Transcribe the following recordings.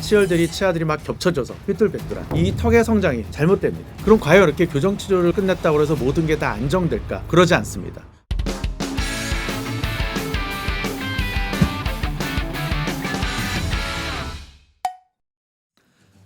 치열들이 치아들이 막 겹쳐져서 삐뚤빼뚤한 이 턱의 성장이 잘못됩니다. 그럼 과연 이렇게 교정 치료를 끝냈다고 해서 모든 게 다 안정될까? 그러지 않습니다.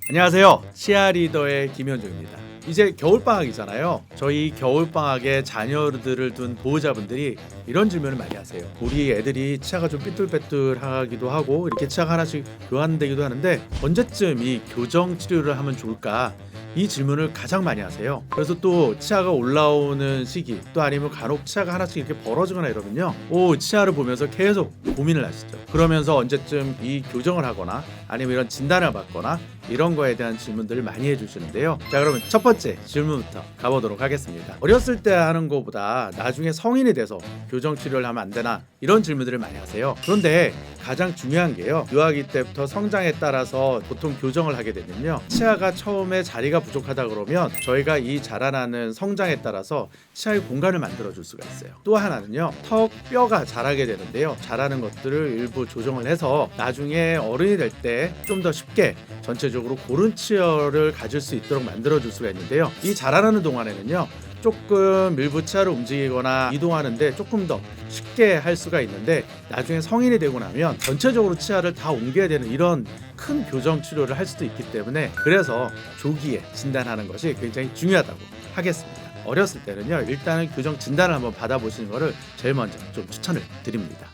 안녕하세요. 치아 리더의 김현중입니다. 이제 겨울방학이잖아요. 저희 겨울방학에 자녀들을 둔 보호자분들이 이런 질문을 많이 하세요. 우리 애들이 치아가 좀 삐뚤빼뚤하기도 하고 이렇게 치아가 하나씩 교환되기도 하는데 언제쯤 이 교정 치료를 하면 좋을까? 이 질문을 가장 많이 하세요. 그래서 또 치아가 올라오는 시기, 또 아니면 간혹 치아가 하나씩 이렇게 벌어지거나 이러면요, 치아를 보면서 계속 고민을 하시죠. 그러면서 언제쯤 이 교정을 하거나 아니면 이런 진단을 받거나 이런 거에 대한 질문들을 많이 해주시는데요. 자, 그러면 첫 번째 질문부터 가보도록 하겠습니다. 어렸을 때 하는 것보다 나중에 성인이 돼서 교정 치료를 하면 안 되나, 이런 질문들을 많이 하세요. 그런데 가장 중요한 게요, 유아기 때부터 성장에 따라서 보통 교정을 하게 되면요, 치아가 처음에 자리가 부족하다 그러면 저희가 이 자라나는 성장에 따라서 치아의 공간을 만들어 줄 수가 있어요. 또 하나는요, 턱 뼈가 자라게 되는데요, 자라는 것들을 일부 조정을 해서 나중에 어른이 될 때 좀 더 쉽게 전체적으로 고른 치아를 가질 수 있도록 만들어 줄 수가 있는데요, 이 자라나는 동안에는요 조금 일부 치아를 움직이거나 이동하는데 조금 더 쉽게 할 수가 있는데, 나중에 성인이 되고 나면 전체적으로 치아를 다 옮겨야 되는 이런 큰 교정 치료를 할 수도 있기 때문에, 그래서 조기에 진단하는 것이 굉장히 중요하다고 하겠습니다. 어렸을 때는요, 일단은 교정 진단을 한번 받아보시는 것을 제일 먼저 좀 추천을 드립니다.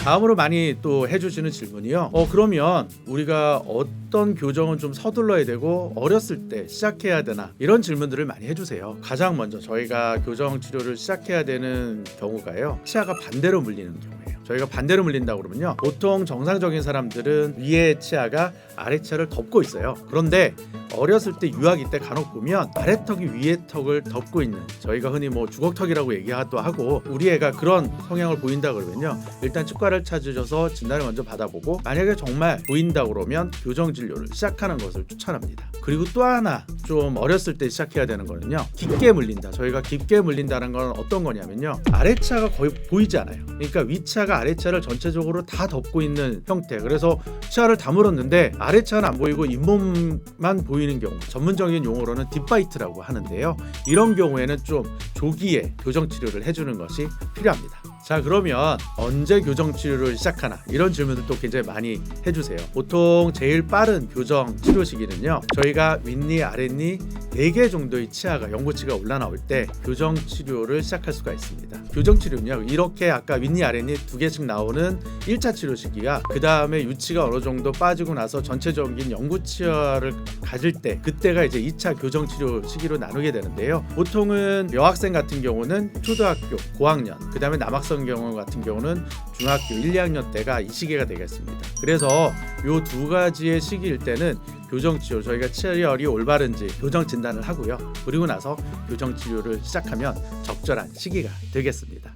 다음으로 많이 또 해주시는 질문이요, 그러면 우리가 어떤 교정은 좀 서둘러야 되고 어렸을 때 시작해야 되나, 이런 질문들을 많이 해주세요. 가장 먼저 저희가 교정 치료를 시작해야 되는 경우가요, 치아가 반대로 물리는 경우예요. 저희가 반대로 물린다고 그러면요, 보통 정상적인 사람들은 위에 치아가 아래 치아를 덮고 있어요. 그런데 어렸을 때 유아기 때 간혹 보면 아래턱이 위에 턱을 덮고 있는, 저희가 흔히 뭐 주걱턱이라고 얘기하기도 하고, 우리 애가 그런 성향을 보인다 그러면요, 일단 치과를 찾으셔서 진단을 먼저 받아보고, 만약에 정말 보인다 그러면 교정 진료를 시작하는 것을 추천합니다. 그리고 또 하나 좀 어렸을 때 시작해야 되는 거는요, 깊게 물린다. 저희가 깊게 물린다는 건 어떤 거냐면요, 아래 치아가 거의 보이지 않아요. 그러니까 위 치아가 아래 치아를 전체적으로 다 덮고 있는 형태. 그래서 치아를 다 물었는데 아래 치아는 안 보이고 잇몸만 보이는 경우, 전문적인 용어로는 딥바이트라고 하는데요, 이런 경우에는 좀 조기에 교정 치료를 해주는 것이 필요합니다. 자, 그러면 언제 교정 치료를 시작하나, 이런 질문들도 굉장히 많이 해주세요. 보통 제일 빠른 교정 치료 시기는요, 저희가 윗니, 아랫니 4개 정도의 치아가, 연고치가 올라나올 때 교정 치료를 시작할 수가 있습니다. 교정 치료는요, 이렇게 아까 윗니, 아랫니 2개씩 나오는 1차 치료 시기가, 그 다음에 유치가 어느 정도 빠지고 나서 전체적인 연구치아를 가질 때, 그때가 이제 2차 교정 치료 시기로 나누게 되는데요, 보통은 여학생 같은 경우는 초등학교 고학년, 그 다음에 남학생 경우 같은 경우는 중학교 1, 2학년 때가 이 시기가 되겠습니다. 그래서 요 두 가지의 시기일 때는 교정 치료, 저희가 치열이 올바른지 교정 진단을 하고요, 그리고 나서 교정 치료를 시작하면 적절한 시기가 되겠습니다.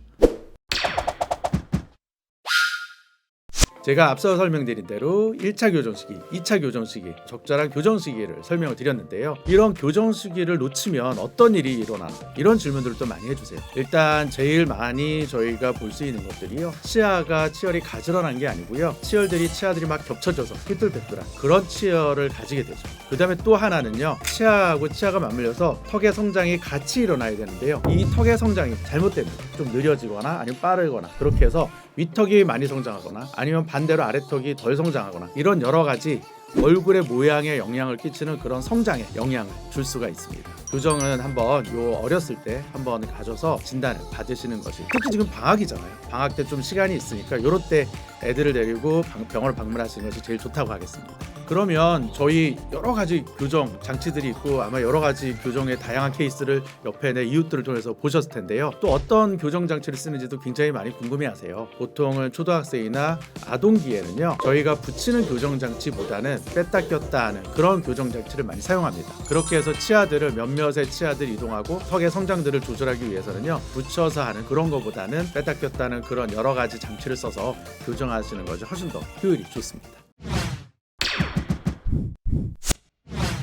제가 앞서 설명드린 대로 1차 교정 시기, 2차 교정 시기, 적절한 교정 시기를 설명을 드렸는데요, 이런 교정 시기를 놓치면 어떤 일이 일어나나, 이런 질문들을 많이 해주세요. 일단 제일 많이 저희가 볼 수 있는 것들이요, 치아가 치열이 가지런한 게 아니고요, 치아들이 막 겹쳐져서 삐뚤빼뚤한 그런 치열을 가지게 되죠. 그 다음에 또 하나는요, 치아하고 치아가 맞물려서 턱의 성장이 같이 일어나야 되는데요, 이 턱의 성장이 잘못됩니다. 좀 느려지거나 아니면 빠르거나, 그렇게 해서 윗턱이 많이 성장하거나 아니면 반대로 아래턱이 덜 성장하거나, 이런 여러 가지 얼굴의 모양에 영향을 끼치는 그런 성장에 영향을 줄 수가 있습니다. 교정은 한번 어렸을 때 한번 가셔서 진단을 받으시는 것이, 특히 지금 방학이잖아요. 방학 때 좀 시간이 있으니까 이럴 때 애들을 데리고 병원을 방문하시는 것이 제일 좋다고 하겠습니다. 그러면 저희 여러 가지 교정 장치들이 있고, 아마 여러 가지 교정의 다양한 케이스를 옆에 내 이웃들을 통해서 보셨을 텐데요, 또 어떤 교정 장치를 쓰는지도 굉장히 많이 궁금해하세요. 보통은 초등학생이나 아동기에는요, 저희가 붙이는 교정 장치보다는 뺐다 꼈다 하는 그런 교정 장치를 많이 사용합니다. 그렇게 해서 치아들을, 몇몇의 치아들 이동하고 턱의 성장들을 조절하기 위해서는요, 붙여서 하는 그런 것보다는 뺐다 꼈다 하는 그런 여러 가지 장치를 써서 교정하시는 것이 훨씬 더 효율이 좋습니다.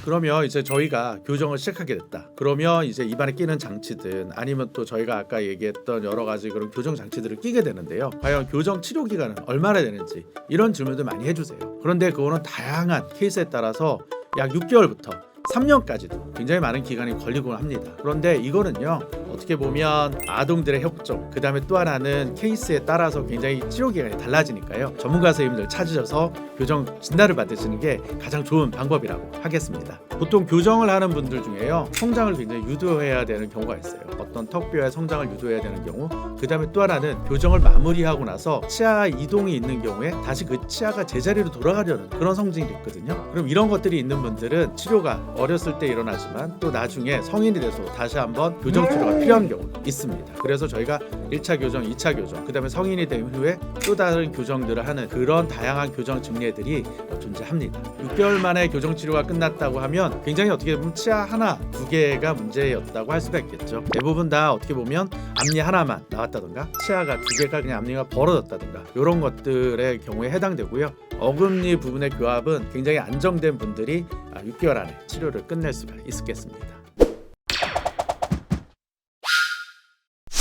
그러면 이제 저희가 교정을 시작하게 됐다. 그러면 이제 입안에 끼는 장치든 아니면 또 저희가 아까 얘기했던 여러 가지 그런 교정 장치들을 끼게 되는데요. 과연 교정 치료 기간은 얼마나 되는지 이런 질문들 많이 해주세요. 그런데 그거는 다양한 케이스에 따라서 약 6개월부터 3년까지도 굉장히 많은 기간이 걸리곤 합니다. 그런데 이거는요, 어떻게 보면 아동들의 협조, 그 다음에 또 하나는 케이스에 따라서 굉장히 치료 기간이 달라지니까요. 전문가 선생님들 찾으셔서 교정 진단을 받으시는 게 가장 좋은 방법이라고 하겠습니다. 보통 교정을 하는 분들 중에요, 성장을 굉장히 유도해야 되는 경우가 있어요. 어떤 턱뼈의 성장을 유도해야 되는 경우, 그 다음에 또 하나는 교정을 마무리하고 나서 치아 이동이 있는 경우에 다시 그 치아가 제자리로 돌아가려는 그런 성징이 있거든요. 그럼 이런 것들이 있는 분들은 치료가 어렸을 때 일어나지만 또 나중에 성인이 돼서 다시 한번 교정 치료가 필요한 경우가 있습니다. 그래서 저희가 1차 교정, 2차 교정, 그 다음에 성인이 된 후에 또 다른 교정들을 하는 그런 다양한 교정 증례들이 존재합니다. 6개월 만에 교정 치료가 끝났다고 하면 굉장히 어떻게 보면 치아 하나, 두 개가 문제였다고 할 수가 있겠죠. 대부분 다 어떻게 보면 앞니 하나만 나왔다던가 치아가 두 개가 그냥 앞니가 벌어졌다던가 이런 것들의 경우에 해당되고요. 어금니 부분의 교합은 굉장히 안정된 분들이 6개월 안에 치료를 끝낼 수가 있겠습니다.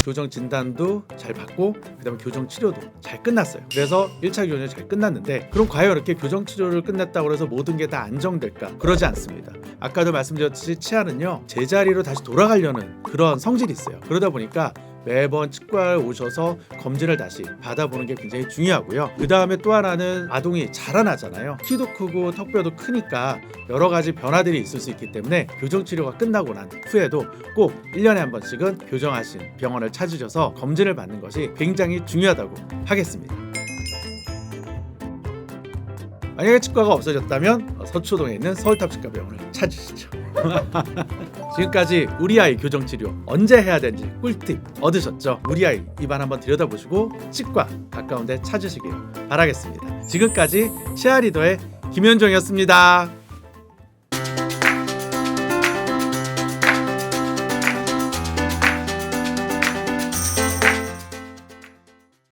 교정 진단도 잘 받고 그다음에 교정 치료도 잘 끝났어요. 그래서 1차 교정이 잘 끝났는데, 그럼 과연 이렇게 교정 치료를 끝냈다고 해서 모든 게 다 안정될까? 그러지 않습니다. 아까도 말씀드렸듯이 치아는요, 제자리로 다시 돌아가려는 그런 성질이 있어요. 그러다 보니까 매번 치과에 오셔서 검진을 다시 받아보는 게 굉장히 중요하고요. 그 다음에 또 하나는 아동이 자라나잖아요. 키도 크고 턱뼈도 크니까 여러 가지 변화들이 있을 수 있기 때문에 교정 치료가 끝나고 난 후에도 꼭 1년에 한 번씩은 교정하신 병원을 찾으셔서 검진을 받는 것이 굉장히 중요하다고 하겠습니다. 만약에 치과가 없어졌다면 서초동에 있는 서울탑치과병원을 찾으시죠. 지금까지 우리 아이 교정 치료 언제 해야 되는지 꿀팁 얻으셨죠? 우리 아이 입안 한번 들여다보시고 치과 가까운 데 찾으시길 바라겠습니다. 지금까지 치아리더의 김현종이었습니다.